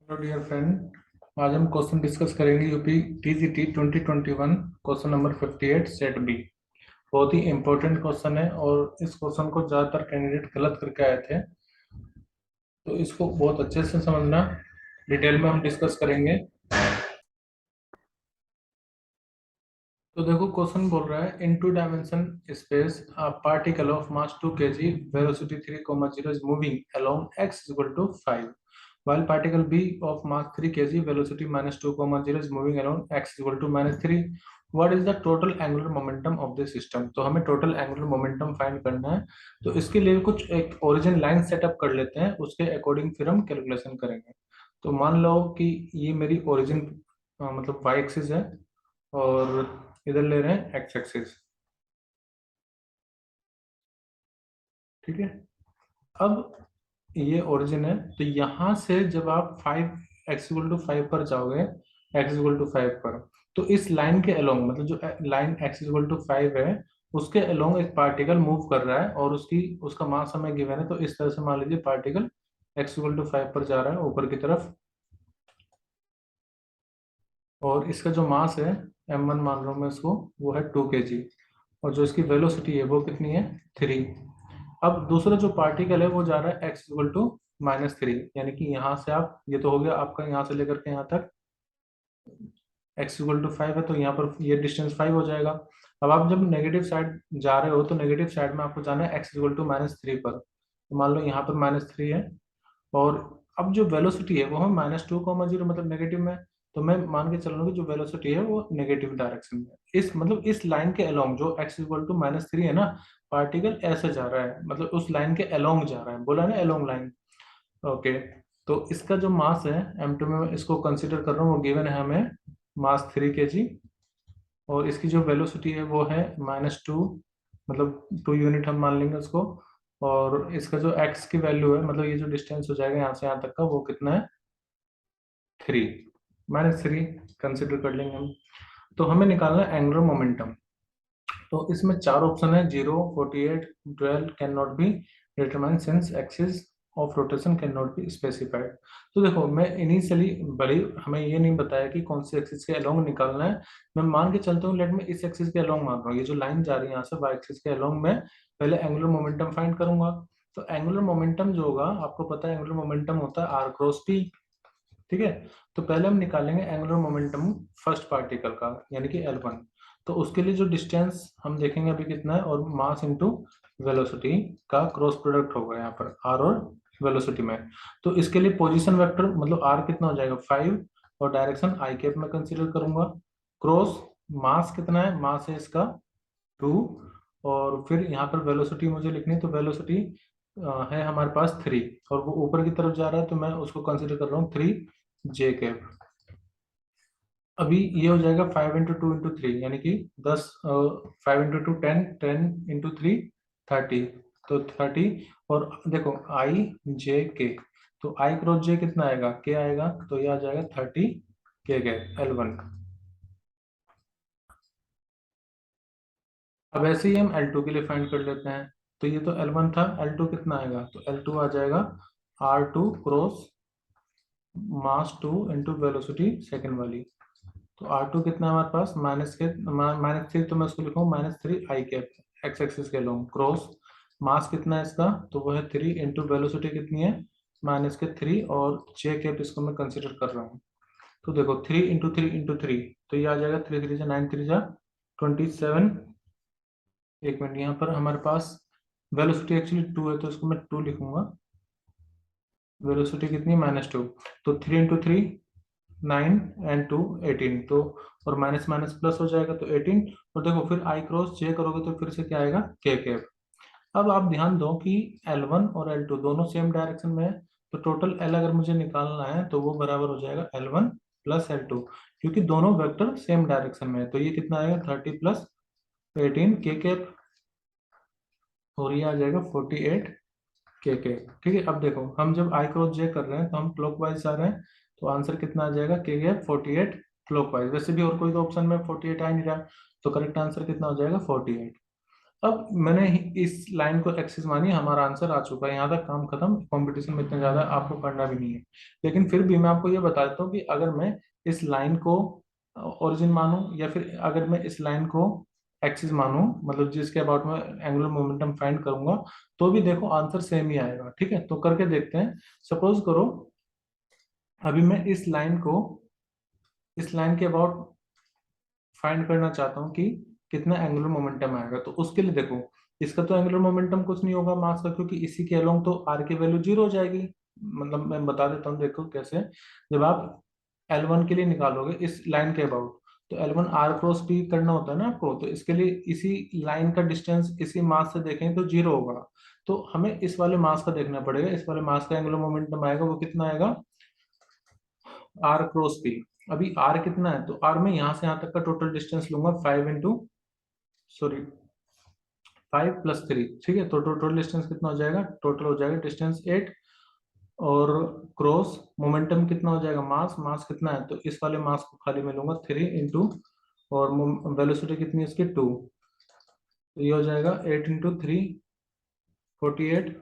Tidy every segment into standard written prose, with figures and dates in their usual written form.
Hello dear friend. आज हम question discuss करेंगे UP TGT 2021 question number 58 set B. बहुत ही इंपॉर्टेंट क्वेश्चन है और इस क्वेश्चन को ज़्यादातर कैंडिडेट गलत करके आए थे, तो इसको बहुत अच्छे से समझना। डिटेल में हम डिस्कस करेंगे। तो देखो, क्वेश्चन बोल रहा है in two dimension space a particle of mass 2 kg velocity 3,0 is moving along x equal to 5 while particle b of mass 3 kg velocity minus 2,0 is moving along x equal to minus 3. What is the total angular momentum of the system? तो हमें total angular momentum find करना है। तो इसके लिए कुछ एक origin line setup कर लेते हैं, उसके अकॉर्डिंग फिर हम कैलकुलेशन करेंगे। तो मान लो कि ये मेरी ओरिजिन मतलब y एक्सिस है और इधर ले रहे हैं x एक्सिस। ठीक है। अब ये ओरिजिन है, तो यहाँ से जब आप 5 x = 5 पर जाओगे, x = 5 पर, तो इस लाइन के अलोंग, मतलब जो लाइन x = 5 है, उसके अलोंग एक पार्टिकल मूव कर रहा है और उसका मास हमें गिवन है। तो इस तरह से मान लीजिए पार्टिकल x = 5 पर जा रहा है ऊपर की तरफ, और इसका जो मास है m1 मान रहा हूँ मैं इसको, वो है 2 kg, और जो इसकी वेलोसिटी है वो कितनी है, 3। अब दूसरा जो पार्टिकल है वो जा रहा है x = -3, यानी कि यहाँ से आप, ये तो हो गया आपका यहाँ से लेकर के यहाँ तक x = 5 है, तो यहाँ पर ये डिस्टेंस 5 हो जाएगा। अब आप जब नेगेटिव साइड जा रहे हो तो नेगेटिव साइड में आपको जाना है x = -3 पर। तो मान लो यहाँ पर -3 है, और अब जो वेलोसिटी है वो है -2,0, मतलब नेगेटिव में। तो मैं मान के चल रहा हूँ कि जो वेलोसिटी है वो नेगेटिव डायरेक्शन में, इस मतलब इस लाइन के अलोंग जो x = -3 है ना, पार्टिकल ऐसे जा रहा है, मतलब उस लाइन के अलोंग जा रहा है, बोला ना अलोंग लाइन। ओके। तो इसका जो मास है m2 में, मैं इसको कंसिडर कर रहा हूँ, वो गिवन है हमें मास 3 kg, और इसकी जो वेलोसिटी है वो है -2, मतलब 2 यूनिट हम मान लेंगे उसको। और इसका जो x की वैल्यू है, मतलब ये जो डिस्टेंस हो जाएगा यहाँ से यहाँ तक का, वो कितना है, 3, -3 कंसिडर कर लेंगे हम। तो हमें निकालना है एंगुलर मोमेंटम। तो इसमें चार ऑप्शन है, 0, 48, 12 can not be determine since axis of rotation can not be specified. तो देखो, मैं इनिशियली बड़ी हमें ये नहीं बताया कि कौन से एक्सिस के अलोंग निकालना है। मैं मान के चलता हूँ, लेट में इस एक्सिस के अलोंग मान रहा हूँ, ये जो लाइन जा रही है यहाँ से वाई एक्सिस के अलोंग में, पहले एंगुलर मोमेंटम फाइंड करूंगा। तो एंगुलर मोमेंटम जो होगा, आपको पता है एंगुलर मोमेंटम होता है आर क्रॉस टी। ठीक है। तो पहले हम निकालेंगे एंगुलर मोमेंटम फर्स्ट पार्टिकल का, यानी कि L1। तो उसके लिए जो डिस्टेंस हम देखेंगे अभी कितना है, और मास इनटू वेलोसिटी का क्रॉस प्रोडक्ट होगा यहाँ पर r और वेलोसिटी में। तो इसके लिए पोजीशन वेक्टर, मतलब r कितना हो जाएगा 5, और डायरेक्शन आई कैप में कंसीडर करूंगा। क्रॉस मास कितना है, मास है इसका 2, और फिर यहाँ पर वेलोसिटी मुझे लिखनी है, तो वेलोसिटी है हमारे पास 3, और वो ऊपर की तरफ जा रहा है, तो मैं उसको कंसिडर कर रहा हूँ 3 j कैप। अभी ये हो जाएगा 5 × 2 × 3, यानी कि 10, 5 × 2 10, 10 × 3 30, तो 30। और देखो i j k, तो i क्रॉस j कितना आएगा, k आएगा, तो ये आ जाएगा 30 k L1। अब ऐसे ही हम L2 के लिए फाइंड कर लेते हैं। तो ये तो L1 था, L2 कितना आएगा, तो L2 आ जाएगा R2 क्रॉस मास 2 इंटू वेलोसिटी सेकेंड वाली। तो R2 कितना है हमारे पास, -3, तो मैं उसको लिखूँ -3 i कैप, एक्स एक्सिस के लॉन्ग क्रॉस मास कितना है इसका, तो वो है 3 इंटू वेलोसिटी कितनी है, -3, और j कैप इसको मैं कंसिडर कर रहा हूँ। तो देखो 3 × 3 × 3, तो ये आ जाएगा 3 3 9 3 27। एक मिनट, यहाँ पर हमारे पास वेलोसिटी एक्चुअली 2 है, तो इसको मैं 2 लिखूंगा। वेलोसिटी कितनी है, -2, तो 3 × 3 9 एंड 2 18, तो और माइनस माइनस प्लस हो जाएगा, तो 18। और देखो फिर आई क्रॉस जे करोगे तो फिर से क्या आएगा, के कैप। अब आप ध्यान दो कि L1 और L2 दोनों सेम डायरेक्शन में है, तो टोटल L अगर मुझे निकालना है तो वो बराबर हो जाएगा L1 प्लस L2, क्योंकि दोनों वेक्टर सेम डायरेक्शन में है। तो ये कितना आएगा, 30 प्लस 18 के कैप, और ये आ जाएगा 48 के। ठीक है। अब देखो, हम जब आई क्रॉस जे कर रहे हैं तो हम क्लॉकवाइज जा रहे हैं, तो आंसर कितना आ जाएगा, के गैप 48 क्लॉकवाइज। वैसे भी और कोई तो ऑप्शन में 48 आ नहीं रहा, तो करेक्ट आंसर कितना हो जाएगा, 48। अब मैंने इस लाइन को एक्सिस मानी, हमारा आंसर आ चुका है, यहाँ तक काम खत्म। कंपटीशन में इतना ज्यादा आपको करना भी नहीं है। लेकिन फिर भी मैं आपको ये बता देता हूँ कि अगर मैं इस लाइन को ओरिजिन मानूं या फिर अगर मैं इस लाइन को एक्सिस मानूं, मतलब जिसके अबाउट में एंगुलर मोमेंटम फाइंड करूंगा, तो भी देखो आंसर सेम ही आएगा। ठीक है, तो करके देखते हैं। सपोज करो अभी मैं इस लाइन के अबाउट फाइंड करना चाहता हूँ कि कितना एंगुलर मोमेंटम आएगा। तो उसके लिए देखो, इसका तो एंगुलर मोमेंटम कुछ नहीं होगा मास का, क्योंकि इसी के अलोंग तो आर की वैल्यू जीरो हो जाएगी। मतलब मैं बता देता हूँ, देखो कैसे। जब आप L1 के लिए निकालोगे इस लाइन के अबाउट, तो L1 आर क्रॉस पी करना होता है ना आपको, तो इसके लिए इसी लाइन का डिस्टेंस इसी मास से देखेंगे तो जीरो होगा। तो हमें इस वाले मास का देखना पड़ेगा, इस वाले मास का एंगुलर मोमेंटम आएगा वो कितना आएगा, आर क्रॉस पी। अभी आर कितना है, तो आर में यहाँ से यहाँ तक का टोटल डिस्टेंस लूंगा 5 इंटू, सॉरी 5 + 3। ठीक है, तो टोटल डिस्टेंस कितना हो जाएगा, टोटल हो जाएगा डिस्टेंस 8। और क्रॉस मोमेंटम कितना हो जाएगा, मास मास कितना है, तो इस वाले मास को खाली मैं लूंगा 3 इंटू, और वेलोसिटी कितनी है इसकी 2, तो ये हो जाएगा 8 × 3 48।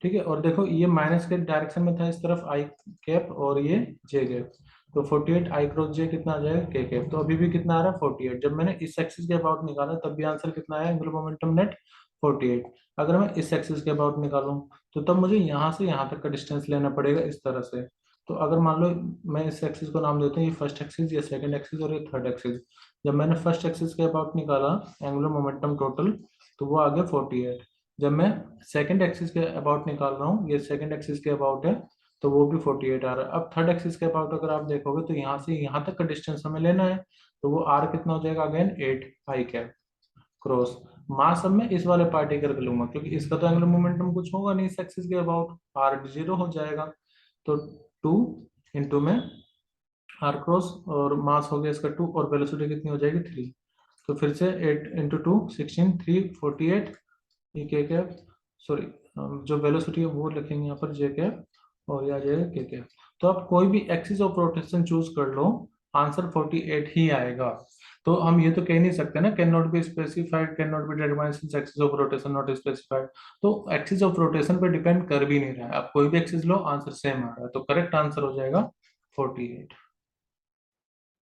ठीक है, और देखो ये माइनस के डायरेक्शन में था इस तरफ आई कैप और ये जे कैप, तो 48 आई क्रॉस जे कितना आ जाएगा के कैप। तो अभी भी कितना आ रहा है 48। जब मैंने इस एक्सिस के अबाउट निकाला तब भी आंसर कितना आया, एंगुलर मोमेंटम नेट 48। अगर मैं इस एक्सिस के अबाउट निकालूं तो तब मुझे यहाँ से यहाँ तक का डिस्टेंस लेना पड़ेगा इस तरह से। तो अगर मान लो मैं इस एक्सिस को नाम देता हूँ ये फर्स्ट एक्सिस, ये सेकंड एक्सिस और ये थर्ड एक्सिस। जब मैंने फर्स्ट एक्सिस के अबाउट निकाला एंगुलर मोमेंटम टोटल, तो वो आ गया 48। जब मैं सेकंड एक्सिस के अबाउट निकाल रहा हूँ, ये सेकंड एक्सिस के अबाउट है, तो वो भी 48 आ रहा है। अब थर्ड एक्सिस के अबाउट अगर आप देखोगे तो यहाँ से यहाँ तक का डिस्टेंस हमें लेना है, तो वो आर कितना हो जाएगा, अगेन 8 आई कैप क्रॉस। मास अब मैं इस वाले पार्टिकल का लूंगा, क्योंकि इसका तो एंगुलर मोमेंटम कुछ होगा नहीं इस एक्सिस के अबाउट, आर जीरो हो जाएगा। तो 2 इंटू में आर क्रॉस, और मास हो गया इसका 2, और वेलोसिटी कितनी हो जाएगी 3। तो फिर से 8 × 2 16, 3 48, ये के कैप, सॉरी जो वेलोसिटी है वो लिखेंगे यहाँ पर जे कैप, और यह आ जाएगा के कैप। तो आप कोई भी एक्सिस ऑफ रोटेशन चूज कर लो, आंसर 48 ही आएगा। तो हम ये तो कह नहीं सकते ना, can not be specified, can not be determined since axis of rotation not specified. तो एक्सिस ऑफ रोटेशन पे डिपेंड कर भी नहीं रहा है, आप कोई भी एक्सिस लो आंसर सेम आ रहा है, तो करेक्ट आंसर हो जाएगा 48।